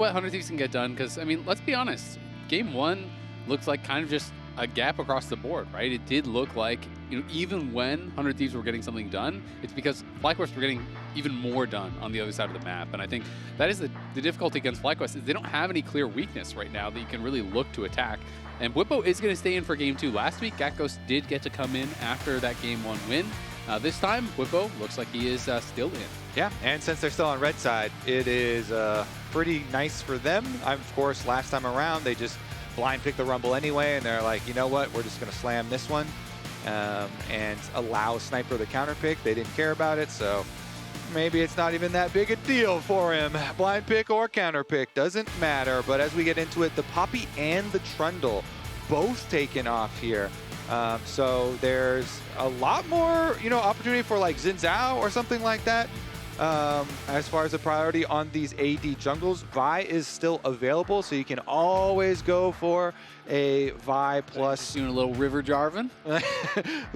what 100 Thieves can get done, because, I mean, let's be honest, Game 1 looks like kind of just a gap across the board, right? It did look like, you know, even when 100 Thieves were getting something done, it's because FlyQuest were getting even more done on the other side of the map. And I think that is the difficulty against FlyQuest, is they don't have any clear weakness right now that you can really look to attack. And Bwipo is going to stay in for Game 2. Last week, Gakos did get to come in after that Game 1 win. This time, Bwipo looks like he is still in. Yeah, and since they're still on red side, it is pretty nice for them. Of course, last time around, they just blind picked the Rumble anyway, and they're like, you know what, we're just going to slam this one and allow Sniper the counter pick. They didn't care about it, so maybe it's not even that big a deal for him. Blind pick or counter pick, doesn't matter. But as we get into it, the Poppy and the Trundle both taken off here. So there's a lot more, you know, opportunity for like Zhao or something like that. As far as the priority on these AD jungles, Vi is still available, so you can always go for a Vi plus. Doing a little River Jarvan.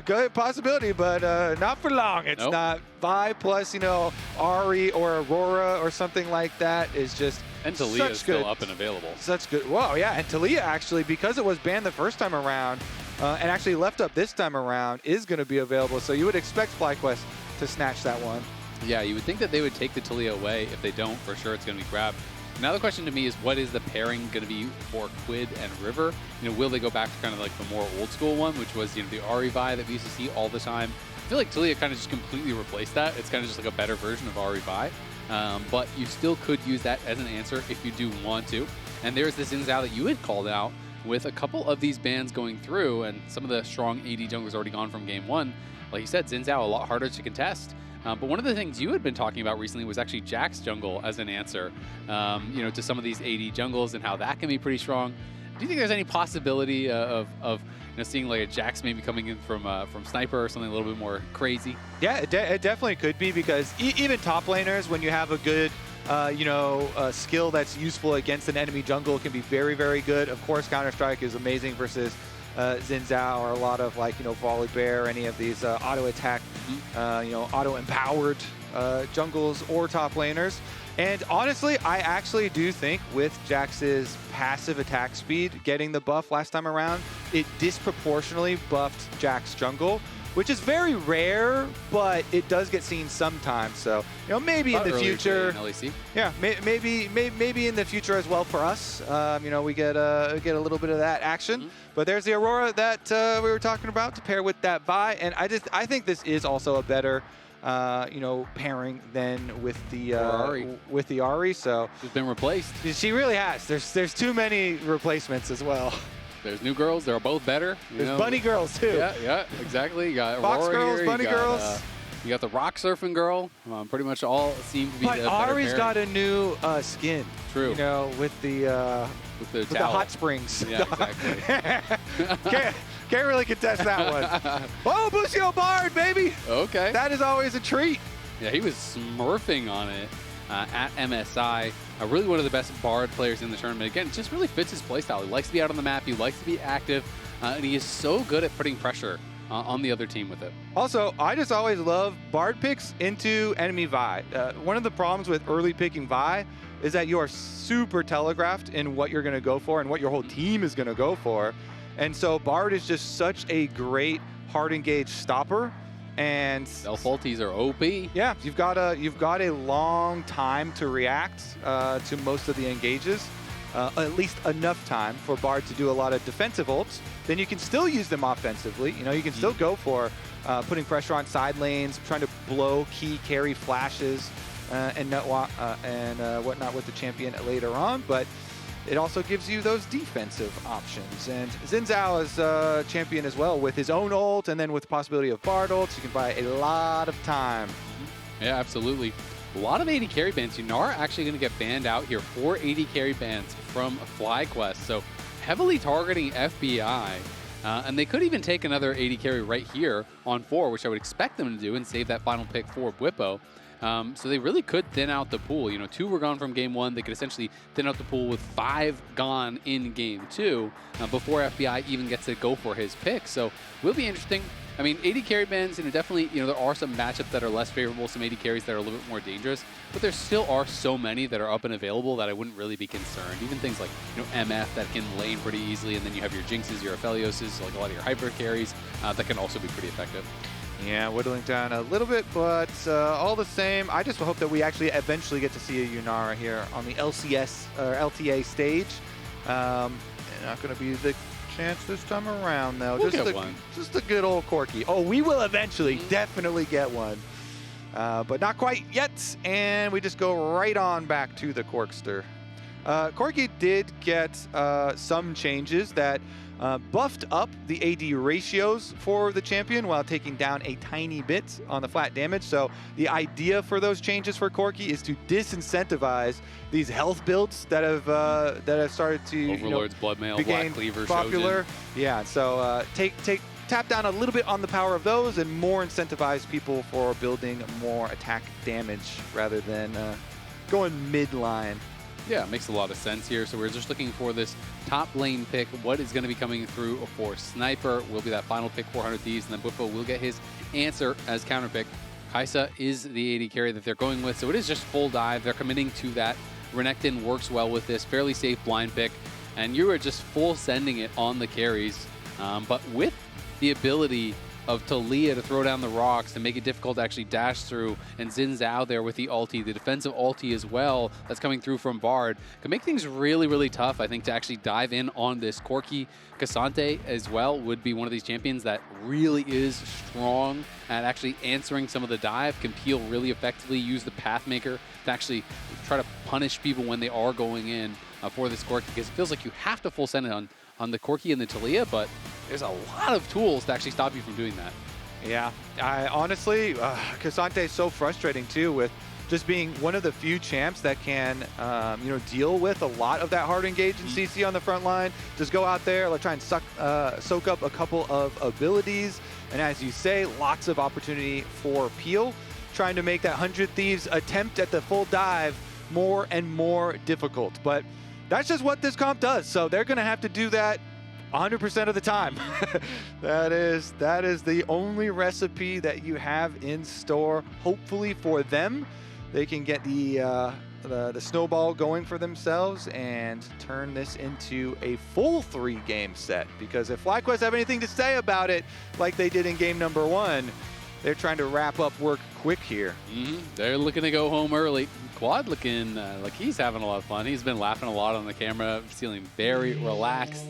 Good possibility, but not for long. It's not. Vi plus, you know, Ari or Aurora or something like that is just. And Taliyah is still up and available. Such good. Wow, yeah, and Taliyah actually, because it was banned the first time around, and actually left up this time around, is going to be available. So you would expect FlyQuest to snatch that one. Yeah, you would think that they would take the Taliyah away. If they don't, for sure it's going to be grabbed. Now the question to me is, what is the pairing going to be for Quid and River? You know, will they go back to kind of like the more old school one, which was, you know, the Ari Vi that we used to see all the time? I feel like Taliyah kind of just completely replaced that. It's kind of just like a better version of Ari Vi. But you still could use that as an answer if you do want to. And there's this Zhao that you had called out with a couple of these bans going through, and some of the strong AD junglers already gone from Game 1. Like you said, Zhao a lot harder to contest. But one of the things you had been talking about recently was actually Jack's jungle as an answer, you know, to some of these AD jungles and how that can be pretty strong. Do you think there's any possibility of you know, seeing like a Jax maybe coming in from Sniper or something a little bit more crazy? Yeah, it definitely could be, because even top laners, when you have a good you know, skill that's useful against an enemy jungle, can be very, very good. Of course, Counter-Strike is amazing versus Zhao or a lot of, like, you know, Volibear, any of these auto-attack, you know, auto-empowered jungles or top laners. And honestly, I actually do think with Jax's passive attack speed getting the buff last time around, it disproportionately buffed Jax jungle, which is very rare, but it does get seen sometimes. So, you know, maybe in the future, yeah, maybe in the future as well for us. You know, we get a little bit of that action. But there's the Aurora that we were talking about to pair with that Vi, and I think this is also a better, you know, pairing than with the Ari. So she's been replaced. She really has. There's too many replacements as well. There's new girls. They're both better. There's bunny girls too. Yeah, exactly. You got Fox Aurora girls, here. bunny girls. You got the rock surfing girl. Pretty much all seem to be. But Ari's got a new skin. True. You know, with the hot springs. Yeah, exactly. Can't really contest that one. Oh, Busio Bard, baby. Okay. That is always a treat. Yeah, he was smurfing on it at MSI. Really one of the best Bard players in the tournament. Again, it just really fits his playstyle. He likes to be out on the map. He likes to be active. And he is so good at putting pressure on the other team with it. Also, I just always love Bard picks into enemy Vi. One of the problems with early picking Vi is that you are super telegraphed in what you're going to go for and what your whole team is going to go for. And so Bard is just such a great hard engage stopper. And self-ultis are OP. Yeah, you've got a long time to react to most of the engages. At least enough time for Bard to do a lot of defensive ults. Then you can still use them offensively. You know, you can still go for putting pressure on side lanes, trying to blow key carry flashes and whatnot with the champion later on. But it also gives you those defensive options. And Zhao is a champion as well with his own ult, and then with the possibility of Bard ults, you can buy a lot of time. Yeah, absolutely. A lot of AD carry bans. You are actually going to get banned out here. 4 AD carry bans from FlyQuest. So heavily targeting FBI. And they could even take another AD carry right here on 4, which I would expect them to do and save that final pick for Bwipo. So they really could thin out the pool. You know, 2 were gone from game 1. They could essentially thin out the pool with 5 gone in game 2 before FBI even gets to go for his pick. So will be interesting. I mean, AD carry bans, you know, definitely, you know, there are some matchups that are less favorable, some AD carries that are a little bit more dangerous, but there still are so many that are up and available that I wouldn't really be concerned. Even things like, you know, MF that can lane pretty easily, and then you have your Jinxes, your Aphelioses, like a lot of your hyper carries that can also be pretty effective. Yeah, whittling down a little bit, but all the same, I just hope that we actually eventually get to see a Yunara here on the LCS or LTA stage. Not going to be the chance this time around, though. We'll get one. Just a good old Corki. Oh, we will eventually definitely get one. But not quite yet, and we just go right on back to the Corkster. Corki did get some changes that buffed up the AD ratios for the champion while taking down a tiny bit on the flat damage. So the idea for those changes for Corki is to disincentivize these health builds that have started to Overlords, Bloodmail, became Black Cleaver, popular. Shojin. Yeah, so tap down a little bit on the power of those and more incentivize people for building more attack damage rather than going mid-line. Yeah, it makes a lot of sense here. So we're just looking for this top lane pick. What is going to be coming through for Sniper will be that final pick, 400 Thieves, and then Bwipo will get his answer as counter pick. Kai'Sa is the AD carry that they're going with, so it is just full dive. They're committing to that. Renekton works well with this, fairly safe blind pick, and you are just full sending it on the carries. But with the ability of Taliyah to throw down the rocks to make it difficult to actually dash through, and Zhao there with the ulti, the defensive ulti as well that's coming through from Bard, can make things really, really tough, I think, to actually dive in on this Corki. K'Sante as well would be one of these champions that really is strong at actually answering some of the dive, can peel really effectively, use the Pathmaker to actually try to punish people when they are going in for this Corki, because it feels like you have to full send it on the Corki and the Taliyah, but there's a lot of tools to actually stop you from doing that. Yeah, I honestly, K'Sante is so frustrating too, with just being one of the few champs that can, you know, deal with a lot of that hard engage in CC on the front line. Just go out there, like, try and soak up a couple of abilities, and as you say, lots of opportunity for peel, trying to make that 100 Thieves attempt at the full dive more and more difficult. But that's just what this comp does, so they're going to have to do that 100% of the time. that is the only recipe that you have in store. Hopefully for them, they can get the snowball going for themselves and turn this into a full 3-game set. Because if FlyQuest have anything to say about it, like they did in game number 1, they're trying to wrap up work quick here. They're looking to go home early. Quad looking like he's having a lot of fun. He's been laughing a lot on the camera, feeling very relaxed.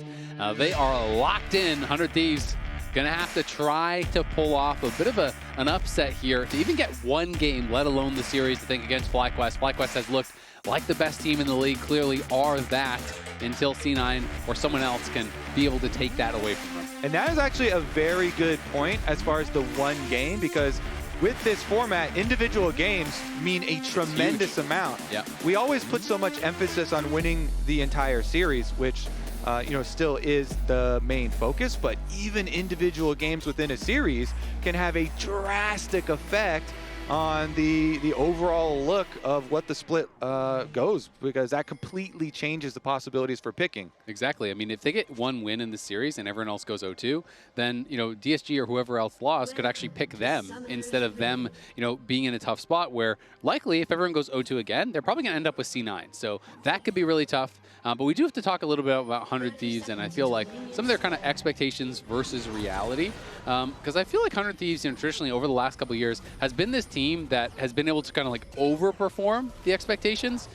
They are locked in. 100 Thieves gonna have to try to pull off a bit of an upset here to even get one game, let alone the series, to think against FlyQuest. FlyQuest has looked like the best team in the league, clearly are that, until C9 or someone else can be able to take that away from them. And that is actually a very good point as far as the one game, because with this format, individual games mean a tremendous amount. Yeah. We always put so much emphasis on winning the entire series, which you know, still is the main focus, but even individual games within a series can have a drastic effect on the overall look of what the split goes, because that completely changes the possibilities for picking. Exactly. I mean, if they get one win in the series and everyone else goes 0-2, then, you know, DSG or whoever else lost could actually pick them instead of them, you know, being in a tough spot where likely if everyone goes 0-2 again, they're probably going to end up with C9. So that could be really tough. But we do have to talk a little bit about 100 Thieves, and I feel like some of their kind of expectations versus reality. Because I feel like 100 Thieves, you know, traditionally over the last couple of years has been this team that has been able to kind of like overperform the expectations.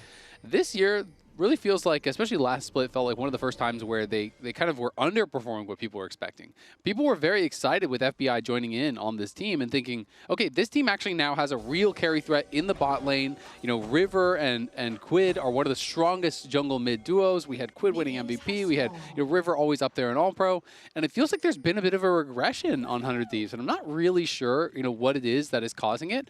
This year really feels like, especially last split, felt like one of the first times where they kind of were underperforming what people were expecting. People were very excited with FBI joining in on this team and thinking, okay, this team actually now has a real carry threat in the bot lane. You know, River and Quid are one of the strongest jungle mid duos. We had Quid winning MVP. We had, you know, River always up there in All-Pro. And it feels like there's been a bit of a regression on 100 Thieves. And I'm not really sure, you know, what it is that is causing it.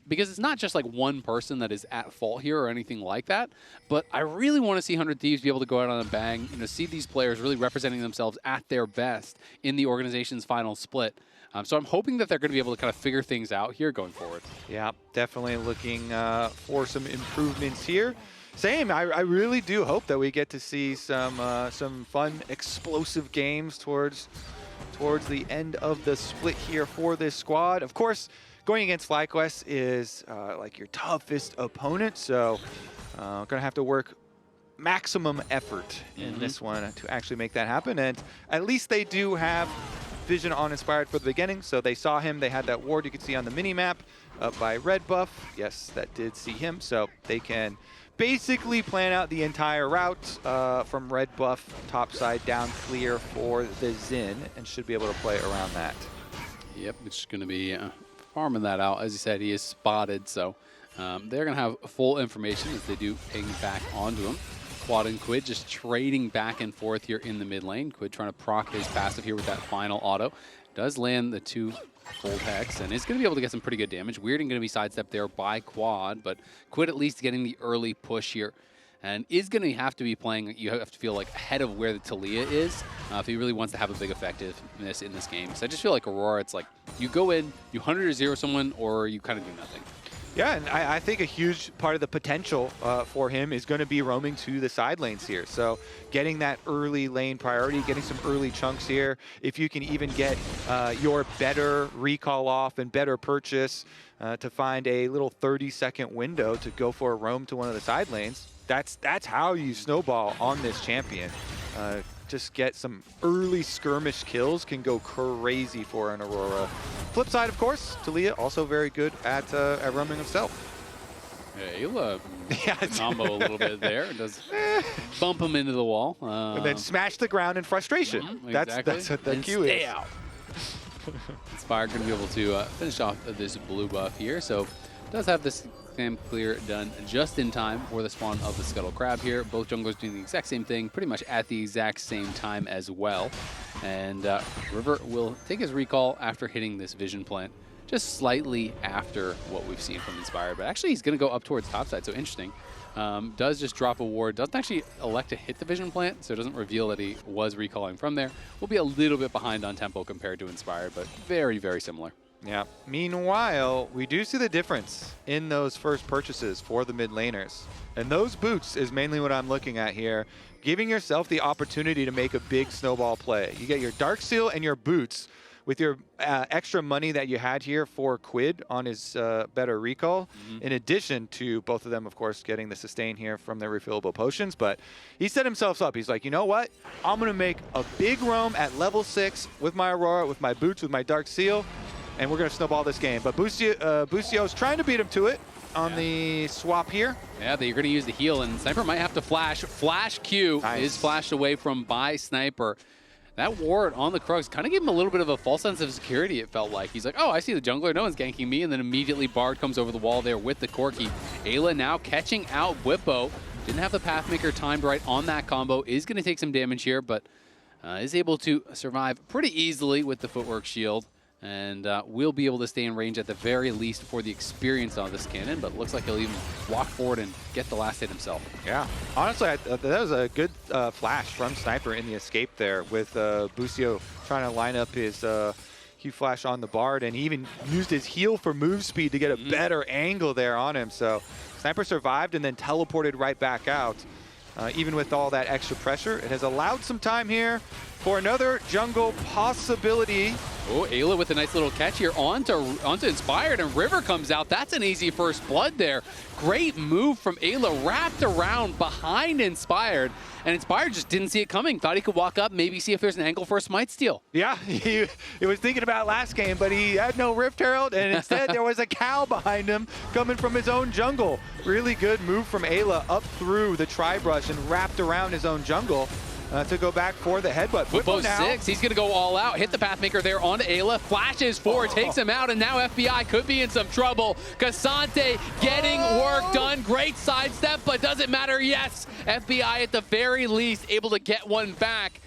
Because it's not just like one person that is at fault here or anything like that. But I really want to see 100 Thieves be able to go out on a bang, you know, see these players really representing themselves at their best in the organization's final split. So I'm hoping that they're going to be able to kind of figure things out here going forward. Yeah, definitely looking for some improvements here. Same, I really do hope that we get to see some fun, explosive games towards the end of the split here for this squad. Of course, going against FlyQuest is like your toughest opponent, so gonna have to work maximum effort in this one to actually make that happen. And at least they do have vision on Inspired for the beginning, so they saw him. They had that ward you could see on the mini map up by red buff. Yes, that did see him, so they can basically plan out the entire route from red buff topside down clear for the Xin, and should be able to play around that. Yep, it's going to be farming that out. As you said, he is spotted, so they're going to have full information as they do ping back onto him. Quad and Quid just trading back and forth here in the mid lane. Quid trying to proc his passive here with that final auto. Does land the 2 Gold Hex and is going to be able to get some pretty good damage. Weirding going to be sidestepped there by Quad, but Quid at least getting the early push here. And is going to have to be playing, you have to feel like ahead of where the Taliyah is if he really wants to have a big effectiveness in this game. So I just feel like Aurora, it's like you go in, you 100 or 0 someone, or you kind of do nothing. Yeah, and I think a huge part of the potential for him is going to be roaming to the side lanes here. So getting that early lane priority, getting some early chunks here. If you can even get your better recall off and better purchase to find a little 30-second window to go for a roam to one of the side lanes, that's how you snowball on this champion. Just get some early skirmish kills can go crazy for an Aurora. Flip side, of course, Taliyah also very good at roaming himself. Yeah, Eyla combo a little bit there. It does bump him into the wall. And then smash the ground in frustration. Exactly. That's what the and cue stay is. out. Inspired going to be able to finish off this blue buff here. So does have this camp clear done just in time for the spawn of the Scuttle Crab here. Both junglers doing the exact same thing, pretty much at the exact same time as well. And River will take his recall after hitting this vision plant, just slightly after what we've seen from Inspired. But actually, he's going to go up towards topside, so interesting. Does just drop a ward, doesn't actually elect to hit the vision plant, so it doesn't reveal that he was recalling from there. We'll be a little bit behind on tempo compared to Inspired, but very, very similar. Yeah. Meanwhile, we do see the difference in those first purchases for the mid laners. And those boots is mainly what I'm looking at here. Giving yourself the opportunity to make a big snowball play. You get your Dark Seal and your boots with your extra money that you had here for Quid on his better recall, in addition to both of them, of course, getting the sustain here from their refillable potions. But he set himself up. He's like, you know what? I'm going to make a big roam at level 6 with my Aurora, with my boots, with my Dark Seal, and we're going to snowball this game. But Busio's trying to beat him to it on the swap here. Yeah, you're going to use the heal, and Sniper might have to flash. Flash Q is flashed away from by Sniper. That ward on the Krugs kind of gave him a little bit of a false sense of security, it felt like. He's like, oh, I see the jungler, no one's ganking me, and then immediately Bard comes over the wall there with the Corki. Eyla now catching out Bwipo. Didn't have the Pathmaker timed right on that combo. Is going to take some damage here, but is able to survive pretty easily with the Footwork Shield. And will be able to stay in range at the very least for the experience on this cannon, but looks like he'll even walk forward and get the last hit himself. Yeah, honestly, that was a good flash from Sniper in the escape there with Busio trying to line up his Q flash on the Bard, and he even used his heal for move speed to get a better angle there on him. So Sniper survived and then teleported right back out. Even with all that extra pressure, it has allowed some time here for another jungle possibility. Oh, Eyla with a nice little catch here onto Inspired, and River comes out. That's an easy first blood there. Great move from Eyla, wrapped around behind Inspired, and Inspired just didn't see it coming. Thought he could walk up, maybe see if there's an angle for a smite steal. Yeah, he was thinking about last game, but he had no Rift Herald, and instead there was a cow behind him coming from his own jungle. Really good move from Eyla up through the tri-brush and wrapped around his own jungle. To go back for the headbutt. Bwipo 6, he's going to go all out. Hit the Pathmaker there onto Eyla. Flashes forward, takes him out, and now FBI could be in some trouble. Kasante getting work done. Great sidestep, but doesn't matter. Yes, FBI at the very least able to get one back.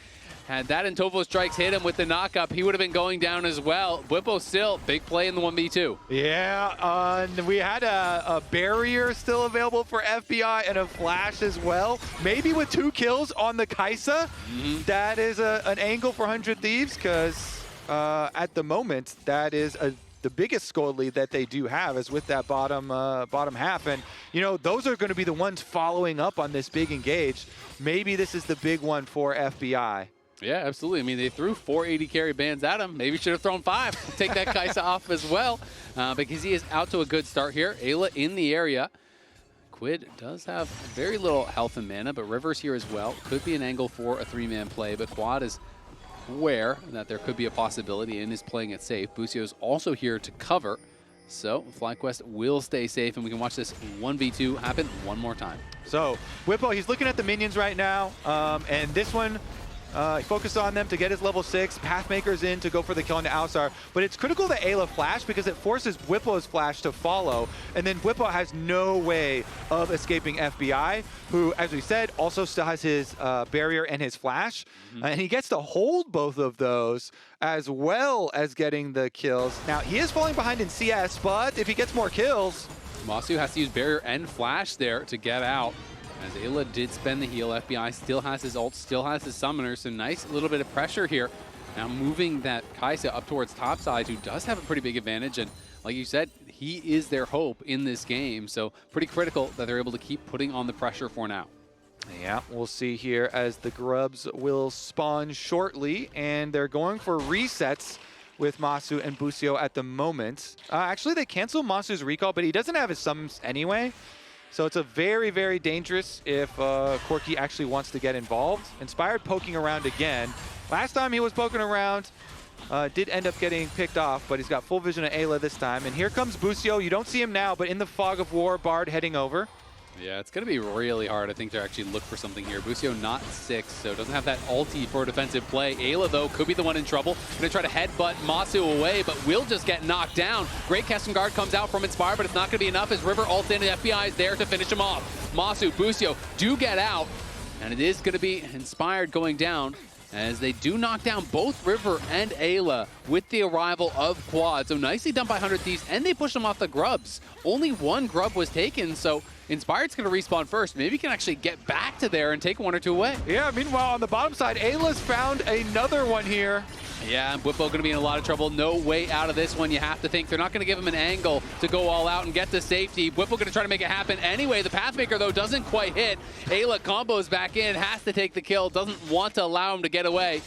Had that and Tovo Strikes hit him with the knockup, he would have been going down as well. Bwipo still, big play in the 1v2. Yeah, we had a barrier still available for FBI and a flash as well. Maybe with 2 kills on the Kai'Sa. That is an angle for 100 Thieves, because at the moment, that is the biggest score lead that they do have is with that bottom half. And, you know, those are going to be the ones following up on this big engage. Maybe this is the big one for FBI. Yeah, absolutely. I mean, they threw 4 AD carry bans at him. Maybe should have thrown 5. Take that Kai'Sa off as well, because he is out to a good start here. Eyla in the area. Quid does have very little health and mana, but River's here as well. Could be an angle for a 3-man play, but Quad is aware that there could be a possibility and is playing it safe. Busio is also here to cover, so FlyQuest will stay safe, and we can watch this 1v2 happen one more time. So Bwipo, he's looking at the minions right now, and this one, he focused on them to get his level 6. Pathmaker's in to go for the kill on the Alistar. But it's critical that Eyla flash because it forces Bwipo's flash to follow. And then Bwipo has no way of escaping FBI, who, as we said, also still has his barrier and his flash. And he gets to hold both of those as well as getting the kills. Now, he is falling behind in CS, but if he gets more kills... Massu has to use barrier and flash there to get out. As Eyla did spend the heal, FBI still has his ult, still has his summoner, so nice little bit of pressure here. Now moving that Kai'Sa up towards topside, who does have a pretty big advantage, and like you said, he is their hope in this game, so pretty critical that they're able to keep putting on the pressure for now. Yeah, we'll see here as the grubs will spawn shortly, and they're going for resets with Massu and Busio at the moment. Actually, they canceled Masu's recall, but he doesn't have his summons anyway. So it's a very, very dangerous if Corki actually wants to get involved. Inspired poking around again. Last time he was poking around, did end up getting picked off, but he's got full vision of Eyla this time. And here comes Busio. You don't see him now, but in the fog of war, Bard heading over. Yeah, it's going to be really hard, I think, to actually look for something here. Busio not 6, so doesn't have that ulti for a defensive play. Eyla, though, could be the one in trouble. Going to try to headbutt Massu away, but will just get knocked down. Great custom guard comes out from Inspire, but it's not going to be enough as River ults in and FBI is there to finish him off. Massu, Busio do get out, and it is going to be Inspired going down as they do knock down both River and Eyla with the arrival of Quad. So nicely done by 100 Thieves, and they push them off the grubs. Only one grub was taken, so Inspired's going to respawn first. Maybe he can actually get back to there and take 1 or 2 away. Yeah, meanwhile, on the bottom side, Ayla's found another one here. Yeah, Bwipo going to be in a lot of trouble. No way out of this one, you have to think. They're not going to give him an angle to go all out and get the safety. Bwipo going to try to make it happen anyway. The Pathmaker, though, doesn't quite hit. Eyla combos back in, has to take the kill, doesn't want to allow him to get away.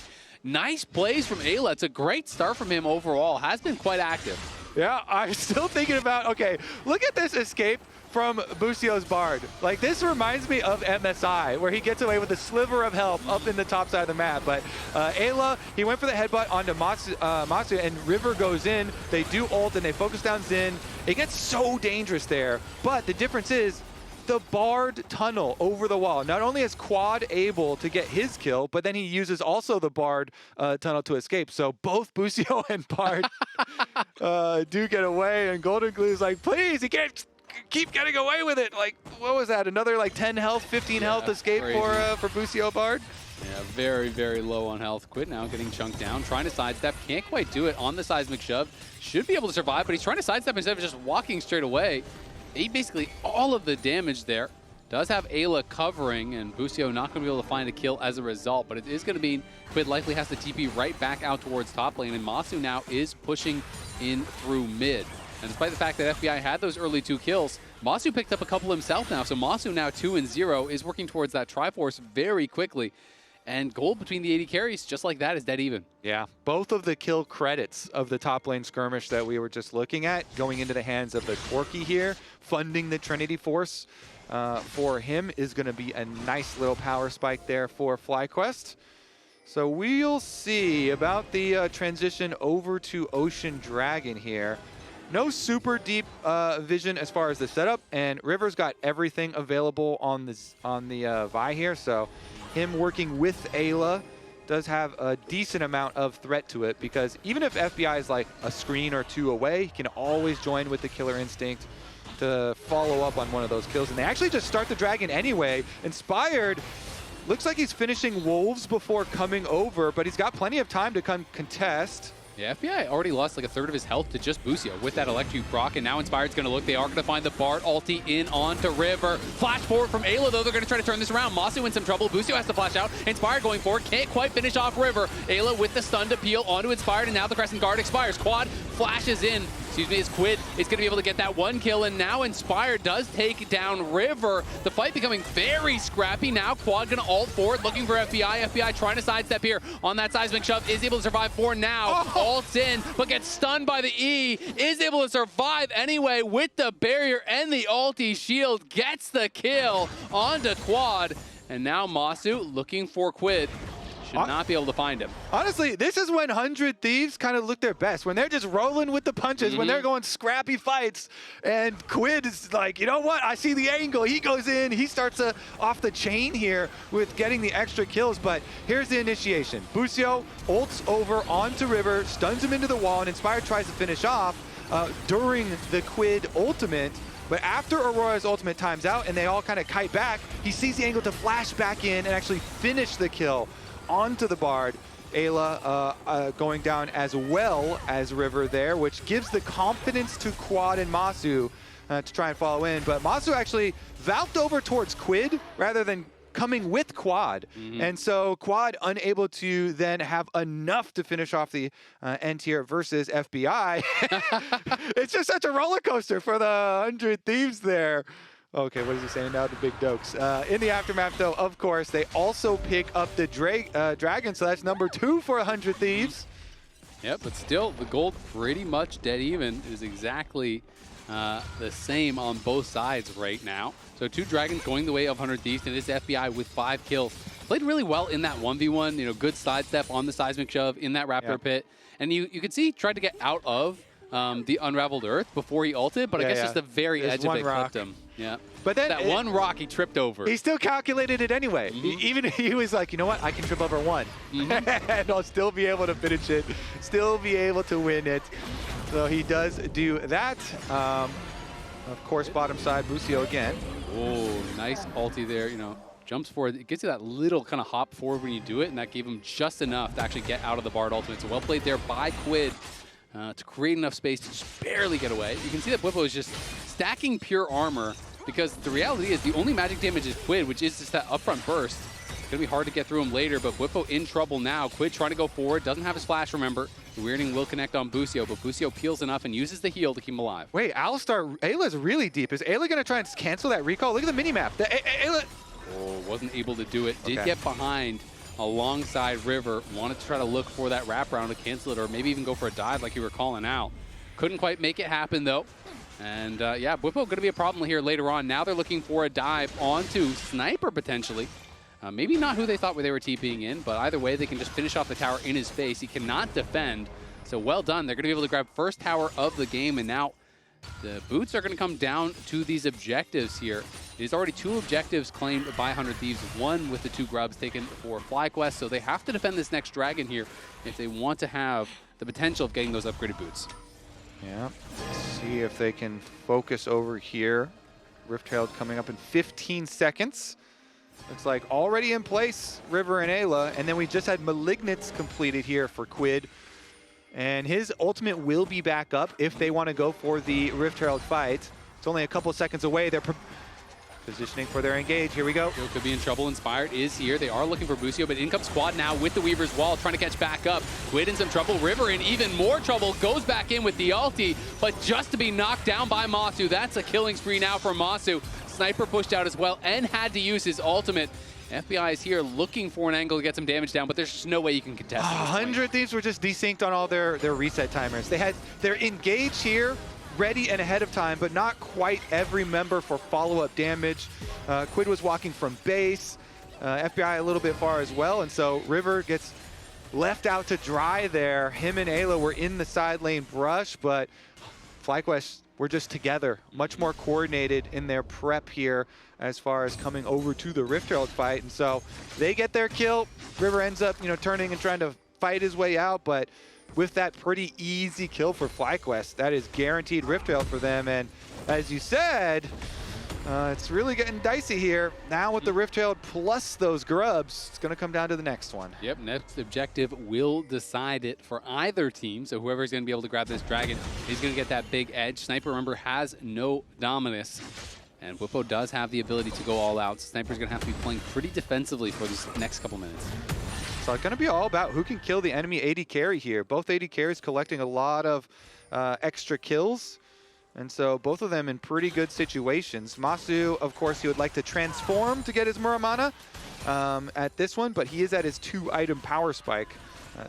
Nice plays from Eyla. It's a great start from him overall. Has been quite active. Yeah, I'm still thinking about, okay, look at this escape from Busio's Bard. Like, this reminds me of MSI, where he gets away with a sliver of health up in the top side of the map. But Eyla, he went for the headbutt onto Massu, and River goes in. They do ult, and they focus down Xin. It gets so dangerous there. But the difference is the Bard tunnel over the wall. Not only is Quad able to get his kill, but then he uses also the Bard tunnel to escape. So both Busio and Bard do get away, and Golden Glue is like, please, he can't keep getting away with it. Like, what was that? Another like 10 health, 15 health escape for Busio Bard? Yeah, very, very low on health. Quid now getting chunked down, trying to sidestep. Can't quite do it on the seismic shove. Should be able to survive, but he's trying to sidestep instead of just walking straight away. He basically all of the damage there. Does have Eyla covering, and Busio not going to be able to find a kill as a result, but it is going to mean Quid likely has to TP right back out towards top lane, and Massu now is pushing in through mid. And despite the fact that FBI had those early 2 kills, Massu picked up a couple himself now, so Massu now 2-0 is working towards that Triforce very quickly. And gold between the AD carries, just like that, is dead even. Yeah, both of the kill credits of the top lane skirmish that we were just looking at going into the hands of the Corki here, funding the Trinity Force for him is going to be a nice little power spike there for FlyQuest. So we'll see about the transition over to Ocean Dragon here. No super deep vision as far as the setup, and River's got everything available on the Vi here, so him working with Eyla does have a decent amount of threat to it, because even if FBI is like a screen or 2 away, he can always join with the Killer Instinct to follow up on one of those kills. And they actually just start the Dragon anyway. Inspired looks like he's finishing Wolves before coming over, but he's got plenty of time to come contest. Yeah, FBI already lost like a third of his health to just Busio with that Electro proc, and now Inspired's going to look. They are going to find the Bard ulti in onto River. Flash forward from Eyla, though. They're going to try to turn this around. Massu in some trouble. Busio has to flash out. Inspired going forward. Can't quite finish off River. Eyla with the stun to peel onto Inspired, and now the Crescent Guard expires. Quad flashes in. Excuse me, as Quid is going to be able to get that one kill, and now Inspired does take down River. The fight becoming very scrappy. Now Quad going to ult forward, looking for FBI. FBI trying to sidestep here on that seismic shove. Is able to survive for now. Ults in, but gets stunned by the E. Is able to survive anyway with the barrier and the ulti shield. Gets the kill onto Quad. And now Massu looking for Quid. Should not be able to find him. Honestly, this is when 100 Thieves kind of look their best. When they're just rolling with the punches, when they're going scrappy fights. And Quid is like, you know what? I see the angle. He goes in. He starts off the chain here with getting the extra kills. But here's the initiation. Busio ults over onto River, stuns him into the wall, and Inspired tries to finish off during the Quid ultimate. But after Aurora's ultimate times out and they all kind of kite back, he sees the angle to flash back in and actually finish the kill onto the Bard. Eyla going down as well as River there, which gives the confidence to Quad and Massu to try and follow in. But Massu actually valved over towards Quid rather than coming with Quad. And so Quad unable to then have enough to finish off the end tier versus FBI. It's just such a roller coaster for the 100 Thieves there. Okay, what is he saying now? The big dokes. In the aftermath, though, of course, they also pick up the dragon, so that's number 2 for 100 Thieves. Yep, but still, the gold pretty much dead even. It is exactly the same on both sides right now. So 2 dragons going the way of 100 Thieves, and this FBI with 5 kills. Played really well in that 1v1, you know, good sidestep on the seismic shove in that Raptor pit. And you could see he tried to get out of the Unraveled Earth before he ulted, but I guess just the very edge of it clipped him. Yeah. But then that one rock he tripped over. He still calculated it anyway. Even he was like, you know what? I can trip over 1. And I'll still be able to finish it, still be able to win it. So he does do that. Of course, bottom side, Busio again. Oh, nice ulti there, you know. Jumps forward. It gives you that little kind of hop forward when you do it, and that gave him just enough to actually get out of the Bard ultimate. So well played there by Quid. To create enough space to just barely get away. You can see that Bwipo is just stacking pure armor because the reality is the only magic damage is Quid, which is just that upfront burst. It's going to be hard to get through him later, but Bwipo in trouble now. Quid trying to go forward, doesn't have his flash, remember. The weirding will connect on Busio, but Busio peels enough and uses the heal to keep him alive. Wait, Alistar, Eyla's really deep. Is Eyla going to try and cancel that recall? Look at the minimap. Eyla... Oh, wasn't able to do it. Did get behind alongside River, wanted to try to look for that wraparound to cancel it, or maybe even go for a dive like you were calling out. Couldn't quite make it happen though. And yeah, Bwipo going to be a problem here later on. Now they're looking for a dive onto Sniper potentially. Maybe not who they thought they were TPing in, but either way they can just finish off the tower in his face. He cannot defend, so well done. They're going to be able to grab first tower of the game, and now the boots are going to come down to these objectives here. There's already 2 objectives claimed by 100 Thieves, 1 with the 2 grubs taken for FlyQuest, so they have to defend this next dragon here if they want to have the potential of getting those upgraded boots. Yeah, let's see if they can focus over here. Rift Herald coming up in 15 seconds. Looks like already in place, River and Eyla, and then we just had Malignants completed here for Quid. And his ultimate will be back up if they want to go for the Rift Herald fight. It's only a couple seconds away. They're positioning for their engage. Here we go. Still could be in trouble. Inspired is here. They are looking for Busio, but in comes Quad now with the Weaver's Wall, trying to catch back up. Quid in some trouble. River in even more trouble. Goes back in with the ulti, but just to be knocked down by Massu. That's a killing spree now for Massu. Sniper pushed out as well and had to use his ultimate. FBI is here looking for an angle to get some damage down, but there's just no way you can contest it. 100 Thieves were just desynced on all their reset timers. They had their engage here ready and ahead of time, but not quite every member for follow-up damage. Quid was walking from base, FBI a little bit far as well, and so River gets left out to dry there. Him and Eyla were in the side lane brush, but FlyQuest were just together, much more coordinated in their prep here as far as coming over to the Rift Herald fight. And so they get their kill. River ends up, turning and trying to fight his way out, but with that pretty easy kill for FlyQuest, that is guaranteed Rift Herald for them. And as you said, It's really getting dicey here. Now with the Rift Herald plus those grubs, it's going to come down to the next one. Yep, next objective will decide it for either team. So whoever's going to be able to grab this dragon is going to get that big edge. Sniper, remember, has no dominus. And Bwipo does have the ability to go all out. So Sniper's going to have to be playing pretty defensively for these next couple minutes. So it's going to be all about who can kill the enemy AD carry here. Both AD carries collecting a lot of extra kills. And so both of them in pretty good situations. Massu, of course, he would like to transform to get his Muramana at this one, but he is at his 2-item power spike.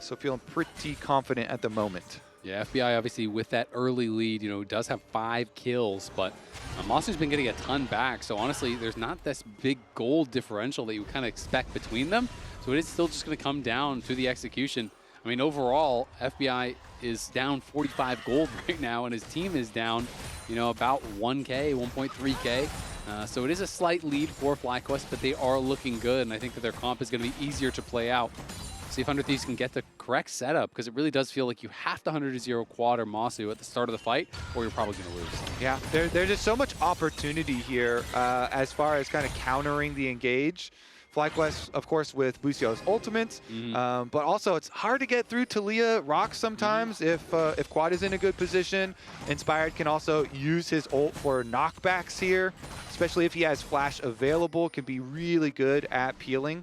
So feeling pretty confident at the moment. Yeah, FBI obviously with that early lead, you know, does have 5 kills, but Massu's been getting a ton back. So honestly, there's not this big gold differential that you kind of expect between them. So it is still just going to come down to the execution. I mean, overall, FBI is down 45 gold right now, and his team is down, you know, about 1K, 1.3K. So it is a slight lead for FlyQuest, but they are looking good, and I think that their comp is going to be easier to play out. See if 100 Thieves can get the correct setup, because it really does feel like you have to 100-0 quad or Massu at the start of the fight, or you're probably going to lose. Yeah, there's just so much opportunity here as far as kind of countering the engage. FlyQuest, of course, with Busio's ultimate, but also it's hard to get through Taliyah rocks sometimes if Quad is in a good position. Inspired can also use his ult for knockbacks here, especially if he has flash available, can be really good at peeling.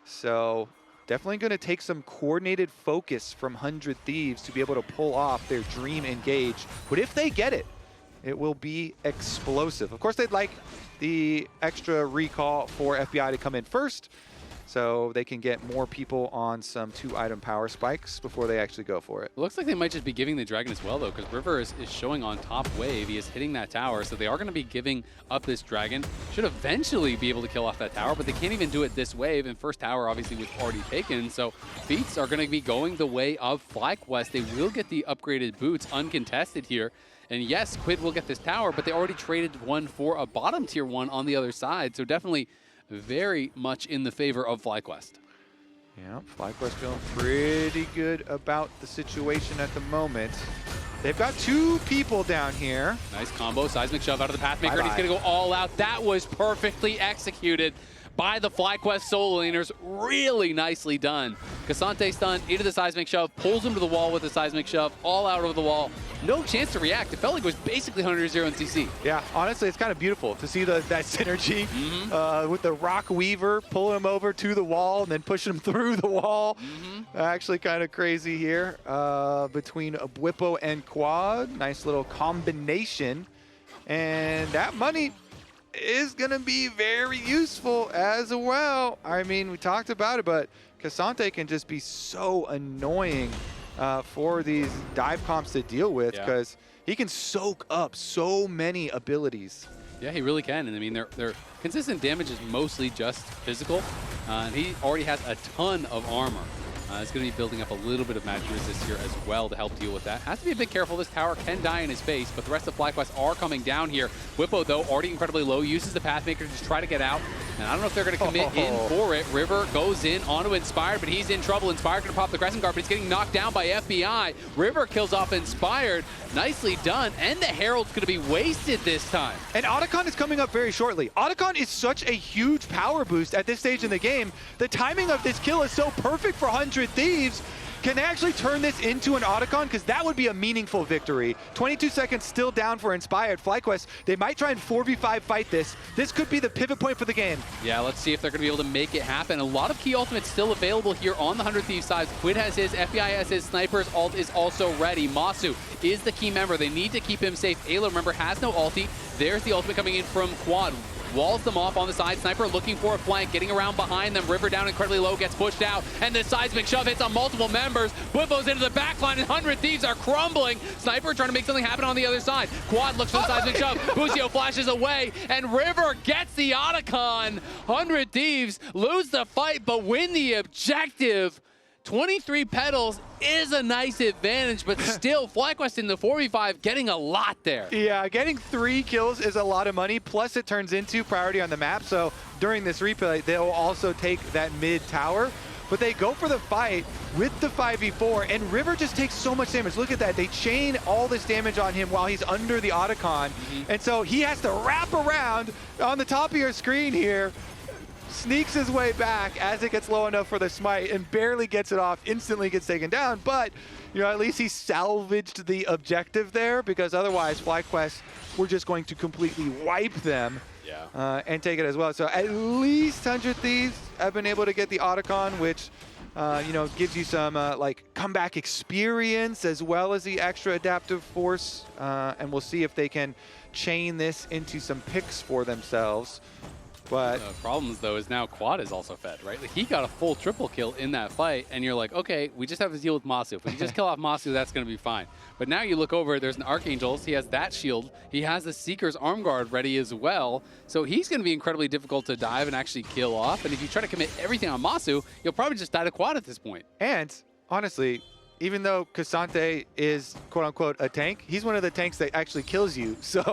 So definitely going to take some coordinated focus from 100 Thieves to be able to pull off their dream engage. But if they get it, it will be explosive. Of course, they'd like the extra recall for FBI to come in first, so they can get more people on some 2-item power spikes before they actually go for it. It looks like they might just be giving the dragon as well, though, because River is showing on top wave. He is hitting that tower, so they are going to be giving up this dragon. Should eventually be able to kill off that tower, but they can't even do it this wave, and first tower obviously was already taken, so beats are going to be going the way of FlyQuest. They will get the upgraded boots uncontested here. And yes, Quid will get this tower, but they already traded one for a bottom tier one on the other side. So definitely very much in the favor of FlyQuest. Yeah, FlyQuest feeling pretty good about the situation at the moment. They've got 2 people down here. Nice combo, seismic shove out of the Pathmaker, and he's gonna go all out. That was perfectly executed by the FlyQuest solo laners. Really nicely done. Kai'Sa stun into the seismic shove, pulls him to the wall with the seismic shove, all out over the wall. No chance to react. It felt like it was basically 100-0 in CC. Yeah, honestly, it's kind of beautiful to see that synergy with the Rock Weaver, pulling him over to the wall and then pushing him through the wall. Actually kind of crazy here between Bwipo and Quad. Nice little combination. And that money is going to be very useful as well. I mean, we talked about it, but Kai'Sa can just be so annoying for these dive comps to deal with, because he can soak up so many abilities. Yeah, he really can. And I mean, their consistent damage is mostly just physical. And he already has a ton of armor. It's going to be building up a little bit of magic resist here as well to help deal with that. Has to be a bit careful. This tower can die in his face, but the rest of FlyQuest are coming down here. Bwipo, though, already incredibly low, uses the Pathmaker to just try to get out. And I don't know if they're going to commit in for it. River goes in onto Inspired, but he's in trouble. Inspired going to pop the Crescent Guard, but he's getting knocked down by FBI. River kills off Inspired. Nicely done. And the Herald's going to be wasted this time. And Otacon is coming up very shortly. Otacon is such a huge power boost at this stage in the game. The timing of this kill is so perfect for 100 Thieves. Can they actually turn this into an Otacon? Because that would be a meaningful victory. 22 seconds still down for Inspired. FlyQuest, they might try and 4v5 fight this. This could be the pivot point for the game. Yeah, let's see if they're going to be able to make it happen. A lot of key ultimates still available here on the 100 Thieves side. Quid has his, FBI has his, Sniper's ult is also ready. Massu is the key member. They need to keep him safe. Eyla, remember, has no ulti. There's the ultimate coming in from Quad. Walls them off on the side. Sniper looking for a flank, getting around behind them. River down incredibly low, gets pushed out, and the seismic shove hits on multiple members. Bwipo's into the back line, and 100 Thieves are crumbling. Sniper trying to make something happen on the other side. Quad looks for the seismic shove. Busio flashes away, and River gets the Otacon. 100 Thieves lose the fight, but win the objective. 23 petals is a nice advantage, but still, FlyQuest in the 4v5 getting a lot there. Yeah, getting 3 kills is a lot of money, plus it turns into priority on the map, so during this replay, they'll also take that mid tower. but they go for the fight with the 5v4, and River just takes so much damage. Look at that. They chain all this damage on him while he's under the Otacon, and so he has to wrap around on the top of your screen here, sneaks his way back as it gets low enough for the smite, and barely gets it off, instantly gets taken down, but you know, at least he salvaged the objective there, because otherwise FlyQuest were just going to completely wipe them. Yeah. And take it as well. So at least 100 Thieves have been able to get the Otacon, which you know, gives you some like comeback experience as well as the extra adaptive force. And we'll see if they can chain this into some picks for themselves. But the problems though is now Quad is also fed, right? Like he got a full triple kill in that fight, and you're like, okay, we just have to deal with Massu. If we can just kill off Massu, that's going to be fine. But now you look over, there's an Archangels, he has that shield, he has the Seeker's arm guard ready as well, so he's going to be incredibly difficult to dive and actually kill off. And if you try to commit everything on Massu, you'll probably just die to Quad at this point. And honestly, even though Kai'Sa is quote-unquote a tank, he's one of the tanks that actually kills you. So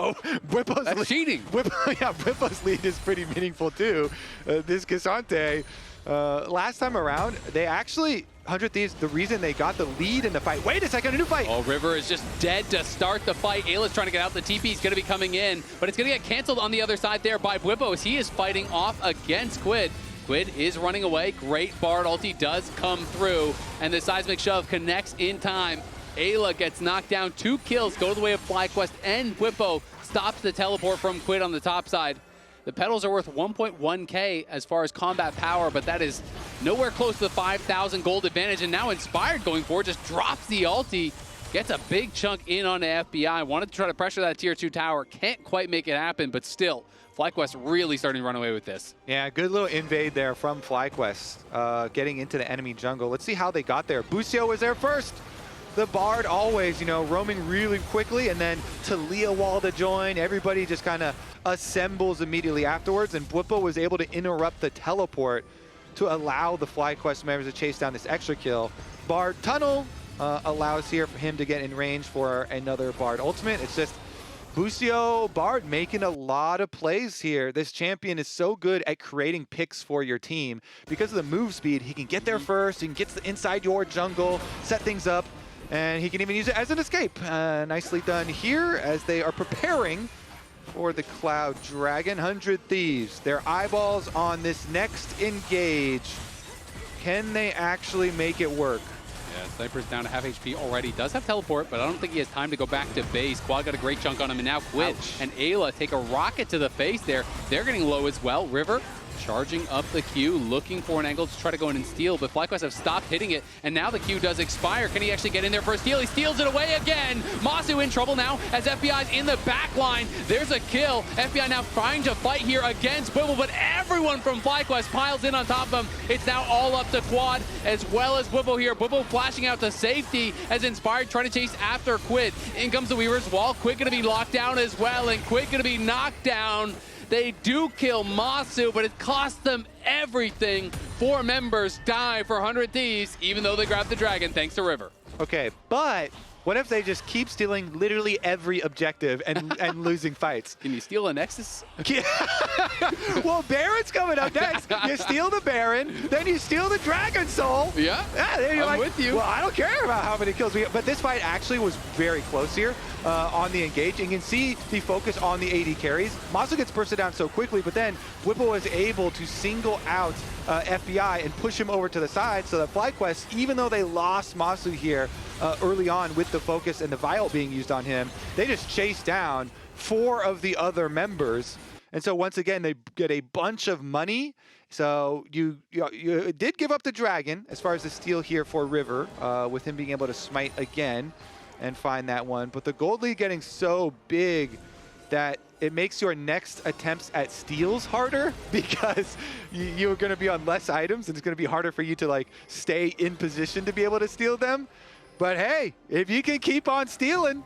Bwipo's cheating. Bwipo's lead is pretty meaningful too. This Kai'Sa, last time around, they actually, 100 Thieves, the reason they got the lead in the fight. Wait a second, a new fight. Oh, River is just dead to start the fight. Eyla's trying to get out. The TP is going to be coming in, but it's going to get canceled on the other side there by Bwipo as he is fighting off against Quid. Quid is running away. Great Bard ulti does come through, and the seismic shove connects in time. Eyla gets knocked down. 2 kills go to the way of FlyQuest, and Bwipo stops the teleport from Quid on the top side. The pedals are worth 1.1k as far as combat power, but that is nowhere close to the 5,000 gold advantage. And now Inspired going forward just drops the ulti, gets a big chunk in on the FBI. Wanted to try to pressure that tier 2 tower. Can't quite make it happen, but still, FlyQuest really starting to run away with this. Yeah, good little invade there from FlyQuest, getting into the enemy jungle. Let's see how they got there. Busio was there first. The Bard always, you know, roaming really quickly, and then Taliyah wall to join. Everybody just kind of assembles immediately afterwards, and Bwipo was able to interrupt the teleport to allow the FlyQuest members to chase down this extra kill. Bard tunnel allows here for him to get in range for another Bard ultimate. It's just Busio, Bard making a lot of plays here. This champion is so good at creating picks for your team. Because of the move speed, he can get there first, he can get inside your jungle, set things up, and he can even use it as an escape. Nicely done here as they are preparing for the Cloud Dragon. 100 Thieves, their eyeballs on this next engage. Can they actually make it work? Yeah, Sniper's down to half HP already. Does have teleport, but I don't think he has time to go back to base. Quad got a great chunk on him, and now Quid and Eyla take a rocket to the face there. They're getting low as well. River charging up the Q, looking for an angle to try to go in and steal, but FlyQuest have stopped hitting it, and now the Q does expire. Can he actually get in there for a steal? He steals it away again. Massu in trouble now as FBI's in the back line. There's a kill. FBI now trying to fight here against Bwipo, but everyone from FlyQuest piles in on top of him. It's now all up to Quad as well as Bwipo here. Bwipo flashing out to safety as Inspired trying to chase after Quid. In comes the Weaver's Wall. Quid going to be locked down as well, and Quid going to be knocked down. They do kill Massu, but it costs them everything. 4 members die for 100 Thieves, even though they grabbed the dragon thanks to River. Okay, but what if they just keep stealing literally every objective and losing fights? Can you steal a Nexus? Well, Baron's coming up next. You steal the Baron, then you steal the Dragon Soul. Yeah, then you're I'm like, with you. Well, I don't care about how many kills we get. But this fight actually was very close here on the engage. You can see the focus on the AD carries. Massu gets bursted down so quickly, but then Bwipo was able to single out FBI and push him over to the side so that FlyQuest, even though they lost Massu here early on with the focus and the vial being used on him, they just chased down 4 of the other members. And so once again, they get a bunch of money. So you did give up the dragon as far as the steal here for River, with him being able to smite again and find that one. But the gold lead getting so big that it makes your next attempts at steals harder, because you're going to be on less items and it's going to be harder for you to like stay in position to be able to steal them. But hey, if you can keep on stealing,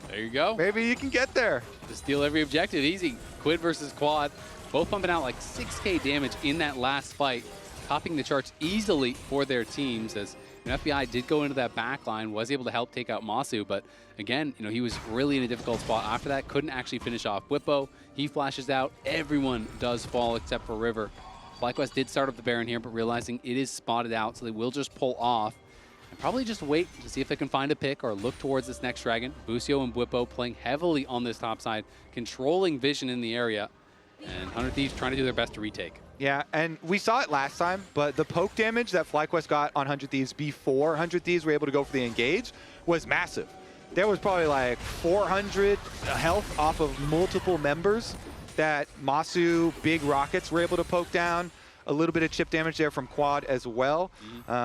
there you go. Maybe you can get there. Just steal every objective, easy. Quid versus Quad, both pumping out like 6k damage in that last fight, topping the charts easily for their teams. As FBI did go into that back line, was able to help take out Massu, but again, he was really in a difficult spot after that. Couldn't actually finish off Bwipo. He flashes out. Everyone does fall except for River. FlyQuest did start up the Baron here, but realizing it is spotted out, so they will just pull off. And probably just wait to see if they can find a pick or look towards this next dragon. Busio and Bwipo playing heavily on this top side, controlling vision in the area. And 100 Thieves trying to do their best to retake. Yeah, and we saw it last time, but the poke damage that FlyQuest got on 100 Thieves before 100 Thieves were able to go for the engage was massive. There was probably like 400 health off of multiple members that Massu, big rockets were able to poke down. A little bit of chip damage there from Quad as well.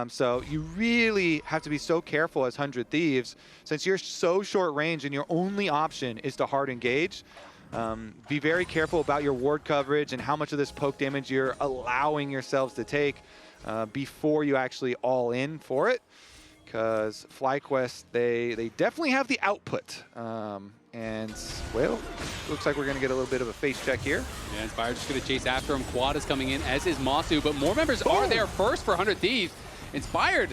So you really have to be so careful as 100 Thieves. Since you're so short range and your only option is to hard engage, be very careful about your ward coverage and how much of this poke damage you're allowing yourselves to take before you actually all in for it. Because FlyQuest, they definitely have the output. And, well, looks like we're going to get a little bit of a face check here. Yeah, Inspired just going to chase after him. Quad is coming in, as is Massu, but more members are there first for 100 Thieves. Inspired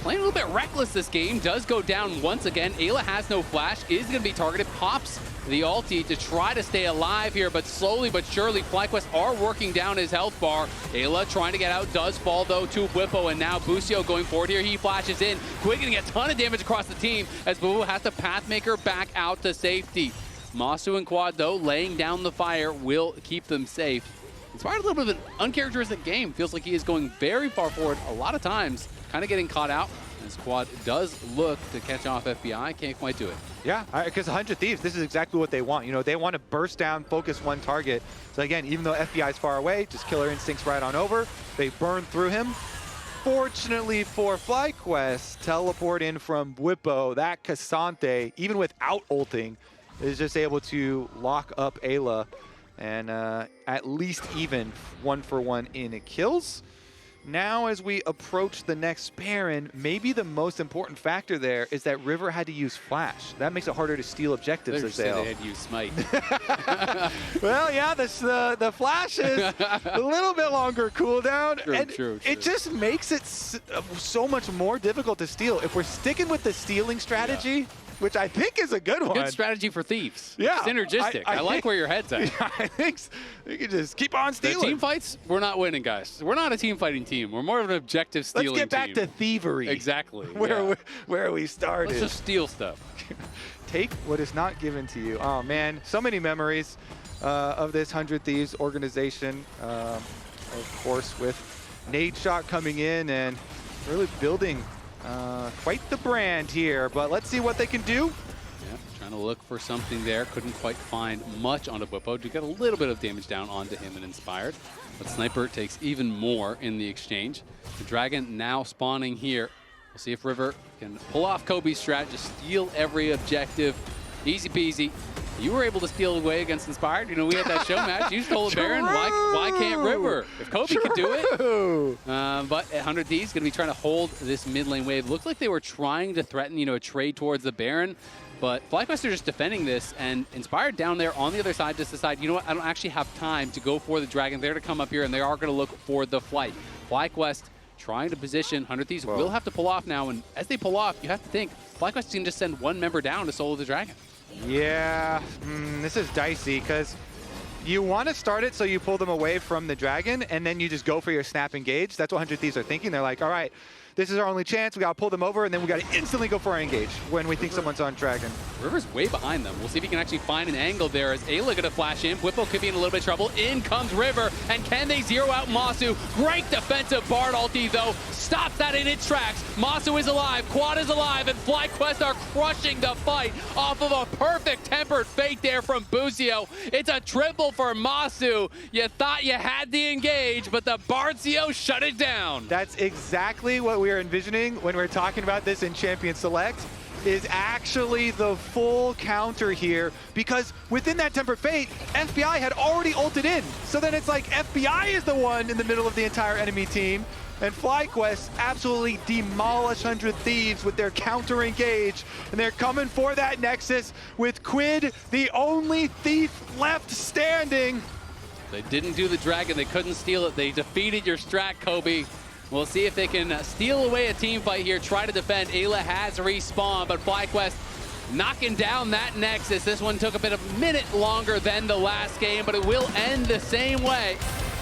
playing a little bit reckless this game, does go down once again. Eyla has no flash, is going to be targeted, pops the ulti to try to stay alive here, but slowly but surely FlyQuest are working down his health bar. Eyla trying to get out, does fall though to Bwipo, and now Busio going forward here. He flashes in. Quid getting a ton of damage across the team as Bwipo has to Pathmaker back out to safety. Massu and Quad though laying down the fire will keep them safe. Inspired a little bit of an uncharacteristic game. Feels like he is going very far forward a lot of times, kind of getting caught out. As Quad does look to catch off FBI, can't quite do it. Yeah, because 100 Thieves, this is exactly what they want. You know, they want to burst down, focus one target. So again, even though FBI is far away, just killer instincts right on over. They burn through him. Fortunately for FlyQuest, teleport in from Bwipo, that Cassante, even without ulting, is just able to lock up Eyla and at least even 1-for-1 in kills. Now, as we approach the next Baron, maybe the most important factor there is that River had to use Flash. That makes it harder to steal objectives, Azael. They had to use Smite. Well, yeah, the Flash is a little bit longer cooldown. True. It just makes it so much more difficult to steal. If we're sticking with the stealing strategy, which I think is a good one. Good strategy for Thieves. Yeah. Synergistic. I like where your head's at. Yeah, I think you can just keep on stealing. The team fights, we're not winning, guys. We're not a team fighting team. We're more of an objective stealing team. Let's get back to thievery. Exactly. Where we started. Let's just steal stuff. Take what is not given to you. Oh, man. So many memories of this 100 Thieves organization. Of course, with Nadeshot coming in and really building quite the brand here, but let's see what they can do. Yeah, trying to look for something there. Couldn't quite find much onto Bwipo. Did get a little bit of damage down onto him and Inspired, but Sniper takes even more in the exchange. The Dragon now spawning here. We'll see if River can pull off Kobe's strat, just steal every objective. Easy peasy. You were able to steal away against Inspired. You know, we had that show match. You stole a Baron. Why can't River? If Kobe could do it. But 100 Thieves going to be trying to hold this mid lane wave. Looked like they were trying to threaten, you know, a trade towards the Baron. But FlyQuest are just defending this, and Inspired down there on the other side just decide, you know what, I don't actually have time to go for the Dragon. They're to come up here, and they are going to look for the flight. FlyQuest trying to position. 100 Thieves will have to pull off now, and as they pull off, you have to think, FlyQuest can just send one member down to solo the Dragon. Yeah, this is dicey because you want to start it so you pull them away from the Dragon and then you just go for your snap engage. That's what 100 Thieves are thinking. They're like, all right, this is our only chance. We got to pull them over and then we got to instantly go for our engage when we think someone's on Dragon. River's way behind them. We'll see if he can actually find an angle there as Eyla going to flash in. Bwipo could be in a little bit of trouble. In comes River, and can they zero out Massu? Great defensive Bard ulti, though. Stops that in its tracks. Massu is alive, Quad is alive, and FlyQuest are crushing the fight off of a perfect tempered fate there from Busio. It's a triple for Massu. You thought you had the engage, but the Barcio shut it down. That's exactly what we were envisioning when we're talking about this in Champion Select. Is actually the full counter here, because within that Tempered Fate, FBI had already ulted in. So then it's like FBI is the one in the middle of the entire enemy team, and FlyQuest absolutely demolish 100 Thieves with their counter engage, and they're coming for that Nexus with Quid, the only thief left standing. They didn't do the Dragon, they couldn't steal it. They defeated your strat, Kobe. We'll see if they can steal away a team fight here, try to defend. Eyla has respawned, but FlyQuest knocking down that Nexus. This one took a minute longer than the last game, but it will end the same way.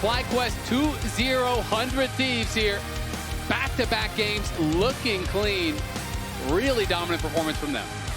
FlyQuest 2-0 Thieves here. Back-to-back games looking clean. Really dominant performance from them.